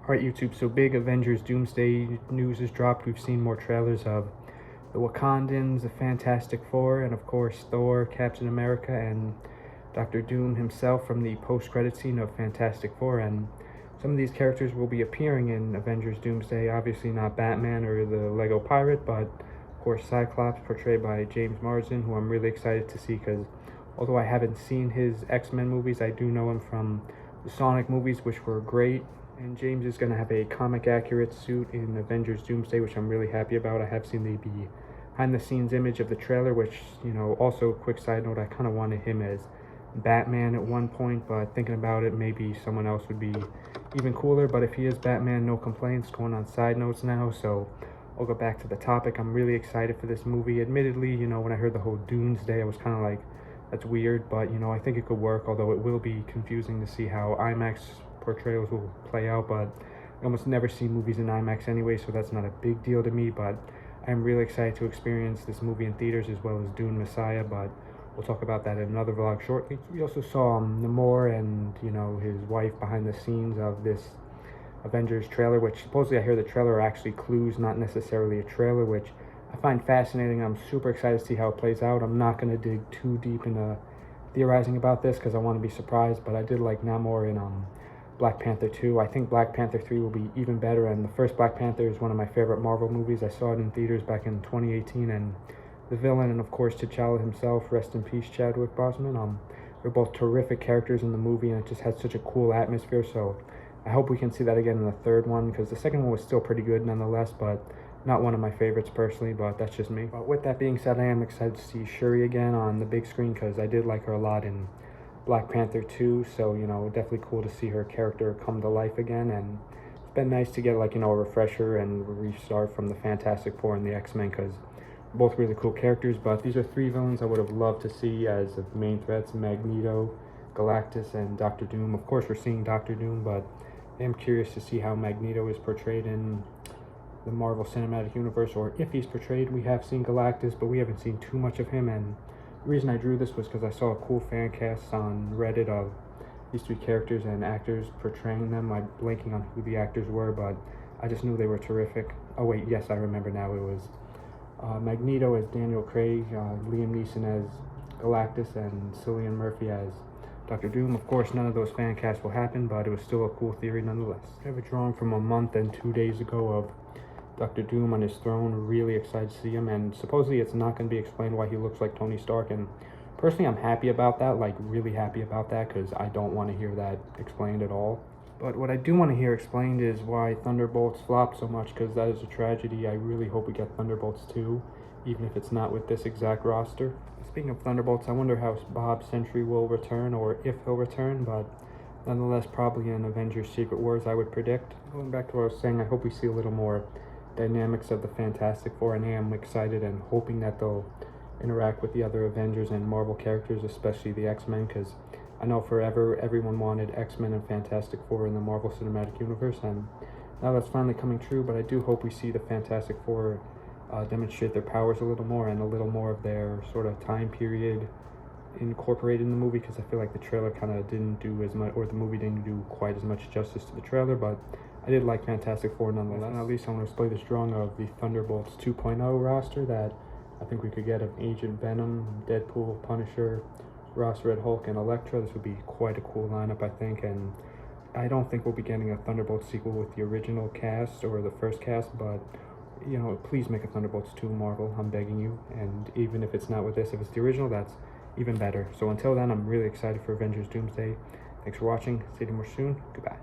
Alright YouTube, so big Avengers Doomsday news has dropped. We've seen more trailers of the Wakandans, the Fantastic Four, and of course Thor, Captain America, and Doctor Doom himself from the post-credit scene of Fantastic Four. And some of these characters will be appearing in Avengers Doomsday. Obviously not Batman or the Lego Pirate, but of course Cyclops, portrayed by James Marsden, who I'm really excited to see because although I haven't seen his X-Men movies, I do know him from the Sonic movies, which were great. And James is going to have a comic accurate suit in Avengers Doomsday, which I'm really happy about. I have seen the behind the scenes image of the trailer, which, also quick side note, I kind of wanted him as Batman at one point, but thinking about it, maybe someone else would be even cooler. But if he is Batman, no complaints. Going on side notes now, so I'll go back to the topic. I'm really excited for this movie. Admittedly, when I heard the whole Doomsday, I was kind of like, that's weird, but I think it could work, although it will be confusing to see how IMAX portrayals will play out. But I almost never see movies in IMAX anyway, so that's not a big deal to me. But I'm really excited to experience this movie in theaters as well as Dune Messiah, but we'll talk about that in another vlog shortly. We also saw Namor and his wife behind the scenes of this Avengers trailer, which supposedly I hear the trailer are actually clues, not necessarily a trailer, which I find fascinating. I'm super excited to see how it plays out. I'm not going to dig too deep into theorizing about this because I want to be surprised, but I did like Namor in Black Panther 2. I think Black Panther 3 will be even better, and the first Black Panther is one of my favorite Marvel movies. I saw it in theaters back in 2018, and the villain, and of course T'Challa himself, rest in peace Chadwick Boseman, they're both terrific characters in the movie, and it just had such a cool atmosphere, so I hope we can see that again in the third one, because the second one was still pretty good nonetheless, but not one of my favorites personally, but that's just me. But with that being said, I am excited to see Shuri again on the big screen, because I did like her a lot in Black Panther 2, so definitely cool to see her character come to life again. And it's been nice to get a refresher and restart from the Fantastic Four and the X-Men, because both really cool characters. But these are three villains I would have loved to see as the main threats: Magneto, Galactus, and Doctor Doom. Of course we're seeing Doctor Doom, but I am curious to see how Magneto is portrayed in the Marvel Cinematic Universe, or if he's portrayed. We have seen Galactus, but we haven't seen too much of him, and the reason I drew this was because I saw a cool fan cast on Reddit of these three characters and actors portraying them. I'm blanking on who the actors were, but I just knew they were terrific. Oh wait, yes, I remember now. It was Magneto as Daniel Craig, Liam Neeson as Galactus, and Cillian Murphy as Doctor Doom. Of course, none of those fan casts will happen, but it was still a cool theory nonetheless. I have a drawing from a month and 2 days ago of Doctor Doom on his throne. Really excited to see him, and supposedly it's not going to be explained why he looks like Tony Stark, and personally I'm happy about that, like really happy about that, because I don't want to hear that explained at all. But what I do want to hear explained is why Thunderbolts flopped so much, because that is a tragedy. I really hope we get Thunderbolts 2, even if it's not with this exact roster. Speaking of Thunderbolts, I wonder how Bob Sentry will return, or if he'll return, but nonetheless probably in Avengers Secret Wars, I would predict. Going back to what I was saying, I hope we see a little more dynamics of the Fantastic Four, and I am excited and hoping that they'll interact with the other Avengers and Marvel characters, especially the X-Men, because I know forever everyone wanted X-Men and Fantastic Four in the Marvel Cinematic Universe, and now that's finally coming true. But I do hope we see the Fantastic Four demonstrate their powers a little more, and a little more of their sort of time period incorporated in the movie, because I feel like the trailer kind of didn't do as much, or the movie didn't do quite as much justice to the trailer. But I did like Fantastic Four nonetheless. And at least I want to display this drawing of the Thunderbolts 2.0 roster that I think we could get of Agent Venom, Deadpool, Punisher, Ross Red Hulk, and Elektra. This would be quite a cool lineup, I think, and I don't think we'll be getting a Thunderbolts sequel with the original cast or the first cast, but please make a Thunderbolts 2, Marvel, I'm begging you. And even if it's not with this, if it's the original, that's even better. So until then, I'm really excited for Avengers Doomsday. Thanks for watching. See you more soon. Goodbye.